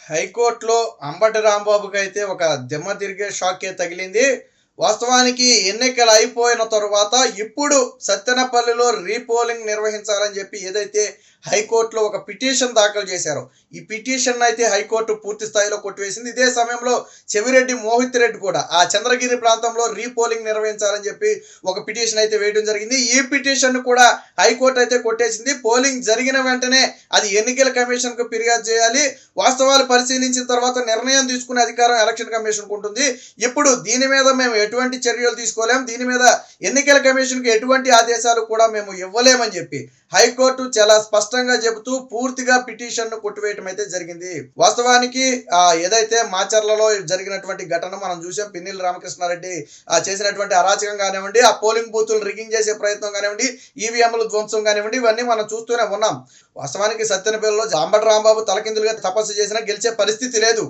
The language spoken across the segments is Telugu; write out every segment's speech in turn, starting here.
హైకోర్టులో అంబటి రాంబాబుకి అయితే ఒక దిమ్మ తిరిగే షాకే తగిలింది. వాస్తవానికి ఎన్నికలు అయిపోయిన తరువాత ఇప్పుడు సత్తెనపల్లిలో రీపోలింగ్ నిర్వహించాలని చెప్పి ఏదైతే హైకోర్టులో ఒక పిటిషన్ దాఖలు చేశారో ఈ పిటిషన్ అయితే హైకోర్టు పూర్తి స్థాయిలో కొట్టివేసింది. ఇదే సమయంలో చెవిరెడ్డి మోహిత్ రెడ్డి కూడా ఆ చంద్రగిరి ప్రాంతంలో రీపోలింగ్ నిర్వహించాలని చెప్పి ఒక పిటిషన్ అయితే వేయడం జరిగింది. ఈ పిటిషన్ కూడా హైకోర్టు అయితే కొట్టేసింది. పోలింగ్ జరిగిన వెంటనే అది ఎన్నికల కమిషన్ కు ఫిర్యాదు చేయాలి. వాస్తవాలు పరిశీలించిన తర్వాత నిర్ణయం తీసుకునే అధికారం ఎలక్షన్ కమిషన్ ఉంటుంది. ఇప్పుడు దీని మీద మేము ఎటువంటి చర్యలు తీసుకోలేం, దీని మీద ఎన్నికల కమిషన్ కి ఎటువంటి ఆదేశాలు కూడా మేము ఇవ్వలేమని చెప్పి హైకోర్టు చాలా స్పష్టంగా చెబుతూ పూర్తిగా పిటిషన్ ను కొట్టివేయడం అయితే జరిగింది. వాస్తవానికి ఏదైతే మాచర్లలో జరిగినటువంటి ఘటన మనం చూసాం. పిన్నెల్లి రామకృష్ణారెడ్డి చేసినటువంటి అరాచకం కానివ్వండి, ఆ పోలింగ్ బూతులు రిగ్గింగ్ చేసే ప్రయత్నం కానివ్వండి, ఈవీఎంల ధ్వంసం కానివ్వండి, ఇవన్నీ మనం చూస్తూనే ఉన్నాం. వాస్తవానికి సత్తెనపల్లిలో అంబటి రాంబాబు తలకిందులుగా తపస్సు చేసినా గెలిచే పరిస్థితి లేదు.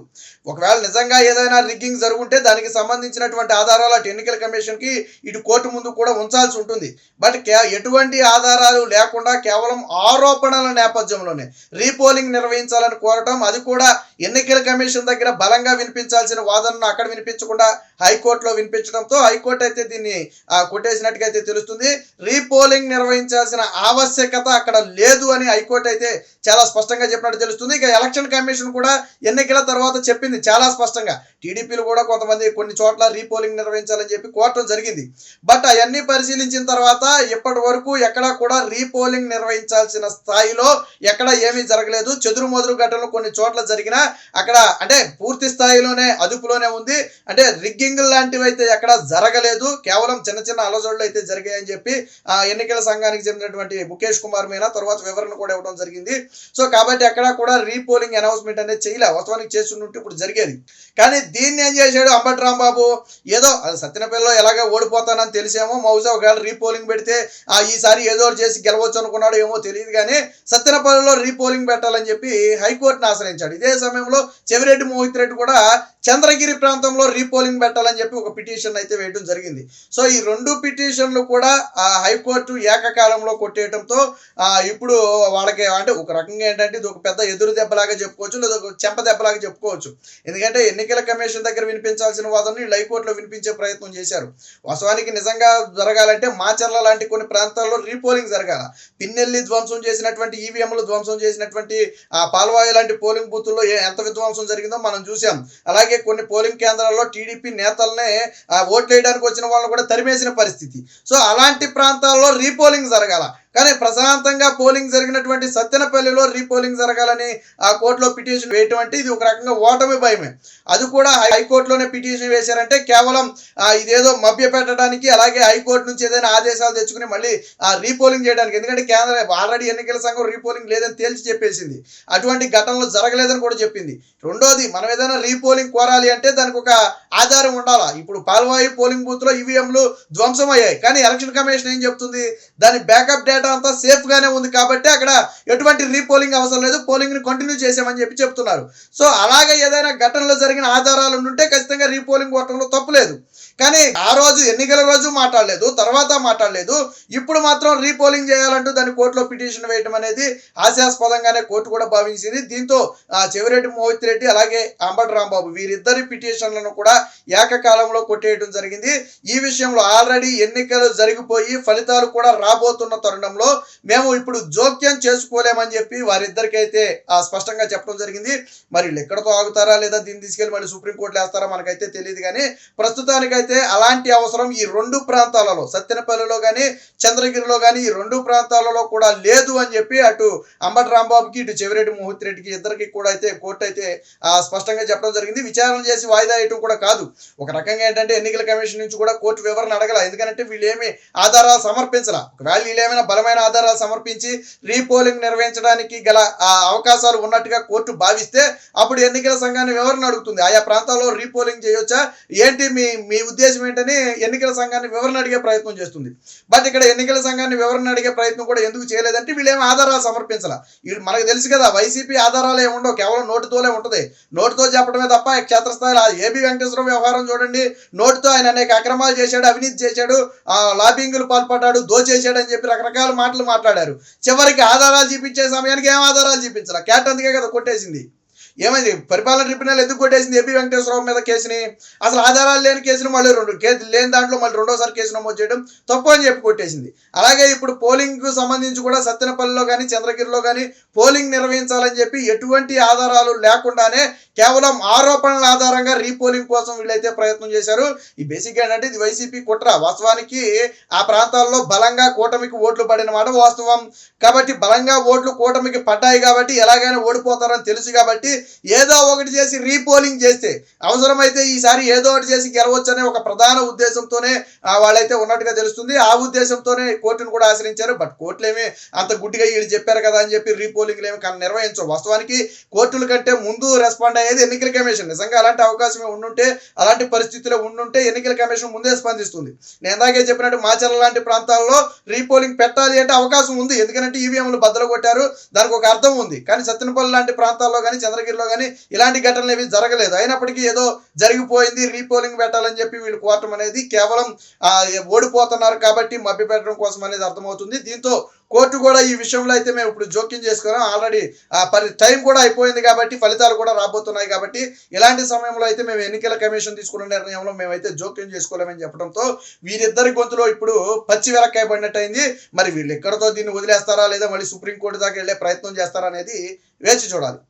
ఒకవేళ నిజంగా ఏదైనా రిగ్గింగ్ జరుగుంటే దానికి సంబంధించినటువంటి ఆధారాలు అటు ఎన్నికల కమిషన్ కి ఇటు కోర్టు ముందు కూడా ఉంచాల్సి ఉంటుంది. బట్ ఎటువంటి ఆధారాలు లేకుండా కేవలం ఆరోపణల నేపథ్యంలోనే రీపోలింగ్ నిర్వహించాలని కోరటం, అది కూడా ఎన్నికల కమిషన్ దగ్గర బలంగా వినిపించాల్సిన వాదనను అక్కడ వినిపించకుండా హైకోర్టులో వినిపించడంతో హైకోర్టు అయితే దీన్ని కొట్టేసినట్టుగా అయితే తెలుస్తుంది. రీపోలింగ్ నిర్వహించాల్సిన ఆవశ్యకత అక్కడ లేదు అని హైకోర్టు అయితే చాలా స్పష్టంగా చెప్పినట్టు తెలుస్తుంది. ఇక ఎలక్షన్ కమిషన్ కూడా ఎన్నికల తర్వాత చెప్పింది చాలా స్పష్టంగా. టీడీపీలు కూడా కొంతమంది కొన్ని చోట్ల రీపోలింగ్ నిర్వహించాలని చెప్పి కోరటం జరిగింది. బట్ అవన్నీ పరిశీలించిన తర్వాత ఇప్పటి వరకు ఎక్కడా కూడా రీపోలింగ్ నిర్వహించాల్సిన స్థాయిలో ఎక్కడ ఏమీ జరగలేదు. చెదురు మొదరు ఘటనలు కొన్ని చోట్ల జరిగినా అక్కడ అంటే పూర్తి స్థాయిలోనే అదుపులోనే ఉంది. అంటే రిగ్గింగ్ లాంటివి అయితే ఎక్కడ జరగలేదు. కేవలం చిన్న చిన్న అలజడులు అయితే జరిగాయని చెప్పి ఎన్నికల సంఘానికి చెందినటువంటి ముఖేష్ కుమార్ మీనా తర్వాత వివరణ కూడా ఇవ్వడం జరిగింది. సో కాబట్టి ఎక్కడ కూడా రీపోలింగ్ అనౌన్స్మెంట్ అనేది చేయలే. వాస్తవానికి చేస్తుంటే ఇప్పుడు జరిగేది. కానీ దీన్ని ఏం చేశాడు అంబటి రాంబాబు, ఏదో సత్తెనపల్లిలో ఎలాగ ఓడిపోతానని తెలిసేమో, బహుశా ఒకవేళ రీపోలింగ్ పెడితే ఈసారి ఏదో చేసి గెలవచ్చు అనుకున్నాడు ఏమో తెలియదు. కానీ సత్తెనపల్లిలో రీపోలింగ్ పెట్టాలని చెప్పి హైకోర్టును ఆశ్రయించాడు. ఇదే సమయంలో చెవిరెడ్డి మోహిత్ రెడ్డి కూడా చంద్రగిరి ప్రాంతంలో రీపోలింగ్ పెట్టాలని చెప్పి ఒక పిటిషన్ అయితే వేయడం జరిగింది. సో ఈ రెండు పిటిషన్లు కూడా హైకోర్టు ఏకకాలంలో కొట్టేయడంతో ఇప్పుడు వాళ్ళకి అంటే ఒక రకంగా ఏంటంటే ఇది ఒక పెద్ద ఎదురు దెబ్బలాగా చెప్పుకోవచ్చు, లేదా ఒక చెంప దెబ్బలాగా చెప్పుకోవచ్చు. ఎందుకంటే ఎన్నికల కమిషన్ దగ్గర వినిపించాల్సిన వాదనని వీళ్ళు హైకోర్టులో వినిపించే ప్రయత్నం చేశారు. వాస్తవానికి నిజంగా జరగాలంటే మాచర్ల లాంటి కొన్ని ప్రాంతాల్లో రీపోలింగ్ జరగాల. పిన్నెల్లి ధ్వంసం చేసినటువంటి ఈవీఎంలు ధ్వంసం చేసినటువంటి పాల్వాయి లాంటి పోలింగ్ బూతుల్లో ఎంత విధ్వంసం జరిగిందో మనం చూసాం. అలాగే కొన్ని పోలింగ్ కేంద్రాల్లో టీడీపీ నేతలనే ఓట్లు వేయడానికి వచ్చిన వాళ్ళని కూడా తరిమేసిన పరిస్థితి. సో అలాంటి ప్రాంతాల్లో రీపోలింగ్ జరగాల. కానీ ప్రశాంతంగా పోలింగ్ జరిగినటువంటి సత్తెనపల్లిలో రీపోలింగ్ జరగాలని కోర్టులో పిటిషన్ వేయటం అంటే ఇది ఒక రకంగా ఓటమి భయమే. అది కూడా హైకోర్టులోనే పిటిషన్ వేశారంటే కేవలం ఇదేదో మభ్య పెట్టడానికి, అలాగే హైకోర్టు నుంచి ఏదైనా ఆదేశాలు తెచ్చుకుని మళ్ళీ రీపోలింగ్ చేయడానికి. ఎందుకంటే కేంద్ర ఆల్రెడీ ఎన్నికల సంఘం రీపోలింగ్ లేదని తేల్చి చెప్పేసింది, అటువంటి ఘటనలు జరగలేదని కూడా చెప్పింది. రెండోది, మనం ఏదైనా రీపోలింగ్ కోరాలి అంటే దానికి ఒక ఆధారం ఉండాలా. ఇప్పుడు పాల్వాయి పోలింగ్ బూత్ లో ఈవీఎంలు ధ్వంసం అయ్యాయి, కానీ ఎలక్షన్ కమిషన్ ఏం చెప్తుంది, దాని బ్యాకప్ డేటా అంతా సేఫ్ గానే ఉంది కాబట్టి అక్కడ ఎటువంటి రీపోలింగ్ అవసరం లేదు, పోలింగ్ ని కంటిన్యూ చేసామని చెప్పి చెప్తున్నారు. సో అలాగే ఏదైనా ఘటనలో జరిగిన ఆధారాలు ఉంటే ఖచ్చితంగా రీపోలింగ్ కోవటంలో తప్పులేదు. కానీ ఆ రోజు ఎన్నికల రోజు మాట్లాడలేదు, తర్వాత మాట్లాడలేదు, ఇప్పుడు మాత్రం రీపోలింగ్ చేయాలంటూ దాన్ని కోర్టులో పిటిషన్ వేయడం అనేది హాస్యాస్పదంగానే కోర్టు కూడా భావించింది. దీంతో చెవిరెడ్డి మోహిత్ రెడ్డి అలాగే అంబటి రాంబాబు వీరిద్దరి పిటిషన్లను కూడా ఏకకాలంలో కొట్టేయడం జరిగింది. ఈ విషయంలో ఆల్రెడీ ఎన్నికలు జరిగిపోయి ఫలితాలు కూడా రాబోతున్న తరుణంలో మేము ఇప్పుడు జోక్యం చేసుకోలేమని చెప్పి వారిద్దరికైతే స్పష్టంగా చెప్పడం జరిగింది. మరి ఎక్కడితో ఆగుతారా లేదా దీన్ని తీసుకెళ్లి మళ్ళీ సుప్రీంకోర్టులో వేస్తారా మనకైతే తెలియదు. కానీ ప్రస్తుతానికైతే అలాంటి అవసరం ఈ రెండు ప్రాంతాలలో సత్తెనపల్లిలో కానీ చంద్రగిరిలో కానీ ఈ రెండు ప్రాంతాలలో కూడా లేదు అని చెప్పి అటు అంబటి రాంబాబుకి ఇటు చెవిరెడ్డి మోహిత్ రెడ్డికి ఇద్దరికి కూడా అయితే కోర్టు అయితే స్పష్టంగా చెప్పడం జరిగింది. విచారణ చేసి వాయిదా వేయటం కూడా కాదు, ఒక రకంగా ఏంటంటే ఎన్నికల కమిషన్ నుంచి కూడా కోర్టు వివరణ అడగల. ఎందుకంటే వీళ్ళేమి ఆధారాలు సమర్పించాల. ఒకవేళ వీళ్ళేమైనా బలమైన ఆధారాలు సమర్పించి రీపోలింగ్ నిర్వహించడానికి గల అవకాశాలు ఉన్నట్టుగా కోర్టు భావిస్తే అప్పుడు ఎన్నికల సంఘాన్ని వివరణ అడుగుతుంది. ఆయా ప్రాంతాల్లో రీపోలింగ్ చేయొచ్చా ఏంటి, మీ ఉద్దేశం ఏంటని ఎన్నికల సంఘాన్ని వివరణ అడిగే ప్రయత్నం చేస్తుంది. బట్ ఇక్కడ ఎన్నికల సంఘాన్ని వివరణ అడిగే ప్రయత్నం కూడా ఎందుకు చేయలేదంటే వీళ్ళేమో ఆధారాలు సమర్పించాల. మనకు తెలుసు కదా, వైసీపీ ఆధారాలు ఏమి ఉండవు, కేవలం నోటుతోనే ఉంటుంది. నోటుతో చెప్పడమే తప్ప క్షేత్రస్థాయిలో ఏబి వెంకటేశ్వర వ్యవహారం చూడండి, నోటుతో ఆయన అనేక అక్రమాలు చేశాడు, అవినీతి చేశాడు, లాబింగ్లు పాల్పడ్డాడు, దోచేశాడు అని చెప్పి రకరకాల మాటలు మాట్లాడారు. చివరికి ఆధారాలు చూపించే సమయానికి ఏం ఆధారాలు చూపించాల, క్యాట్ అందుకే కదా కొట్టేసింది. ఏమైంది పరిపాలన ట్రిబ్యునల్ ఎందుకు కొట్టేసింది ఏపీ వెంకటేశ్వరరావు మీద కేసుని? అసలు ఆధారాలు లేని కేసును మళ్ళీ కేసు లేని దాంట్లో మళ్ళీ రెండోసారి కేసు నమోదు చేయడం తప్పు అని చెప్పి కొట్టేసింది. అలాగే ఇప్పుడు పోలింగ్కు సంబంధించి కూడా సత్తెనపల్లిలో కానీ చంద్రగిరిలో కానీ పోలింగ్ నిర్వహించాలని చెప్పి ఎటువంటి ఆధారాలు లేకుండానే కేవలం ఆరోపణల ఆధారంగా రీపోలింగ్ కోసం వీళ్ళైతే ప్రయత్నం చేశారు. ఈ బేసిక్ ఏంటంటే ఇది వైసీపీ కుట్ర. వాస్తవానికి ఆ ప్రాంతాల్లో బలంగా కూటమికి ఓట్లు పడిన మాట వాస్తవం. కాబట్టి బలంగా ఓట్లు కూటమికి పడ్డాయి కాబట్టి ఎలాగైనా ఓడిపోతారని తెలుసు కాబట్టి ఏదో ఒకటి చేసి రీపోలింగ్ చేస్తే అవసరమైతే ఈసారి ఏదో ఒకటి చేసి గెలవచ్చనే ఒక ప్రధాన ఉద్దేశంతోనే వాళ్ళైతే ఉన్నట్టుగా తెలుస్తుంది. ఆ ఉద్దేశంతోనే కోర్టును కూడా ఆశ్రయించారు. బట్ కోర్టులేమి అంత గుడ్డిగా వీళ్ళు చెప్పారు కదా అని చెప్పి రీపోలింగ్లు ఏమి నిర్వహించవు. వాస్తవానికి కోర్టుల కంటే ముందు రెస్పాండ్ అయ్యేది ఎన్నికల కమిషన్. నిజంగా అలాంటి అవకాశమే ఉండుంటే, అలాంటి పరిస్థితుల్లో ఉండుంటే ఎన్నికల కమిషన్ ముందే స్పందిస్తుంది. నేను ఇందాకే చెప్పినట్టు మాచర్ల లాంటి ప్రాంతాల్లో రీపోలింగ్ పెట్టాలి అంటే అవకాశం ఉంది. ఎందుకంటే ఈవీఎంలు బద్దలు కొట్టారు, దానికి ఒక అర్థం ఉంది. కానీ సత్తెనపల్లి లాంటి ప్రాంతాల్లో కానీ చంద్రగిరిలో కానీ ఇలాంటి ఘటనలు ఏవి జరగలేదు. అయినప్పటికీ ఏదో జరిగిపోయింది, రీపోలింగ్ పెట్టాలని చెప్పి వీళ్ళు కోరటం అనేది కేవలం ఓడిపోతున్నారు కాబట్టి మభ్య పెట్టడం కోసం అనేది అర్థమవుతుంది. దీంతో కోర్టు కూడా ఈ విషయంలో అయితే మేము ఇప్పుడు జోక్యం చేసుకున్నాం. ఆల్రెడీ టైం కూడా అయిపోయింది కాబట్టి ఫలితాలు కూడా రాబోతున్నాయి కాబట్టి ఇలాంటి సమయంలో అయితే మేము ఎన్నికల కమిషన్ తీసుకున్న నిర్ణయంలో మేమైతే జోక్యం చేసుకోలేమని చెప్పడంతో వీరిద్దరి గొంతులో ఇప్పుడు పచ్చి వెలక్కాయ పడినట్టయింది. మరి వీళ్ళు ఎక్కడితో దీన్ని వదిలేస్తారా లేదా మళ్ళీ సుప్రీంకోర్టు దాకా వెళ్ళే ప్రయత్నం చేస్తారా అనేది వేచి చూడాలి.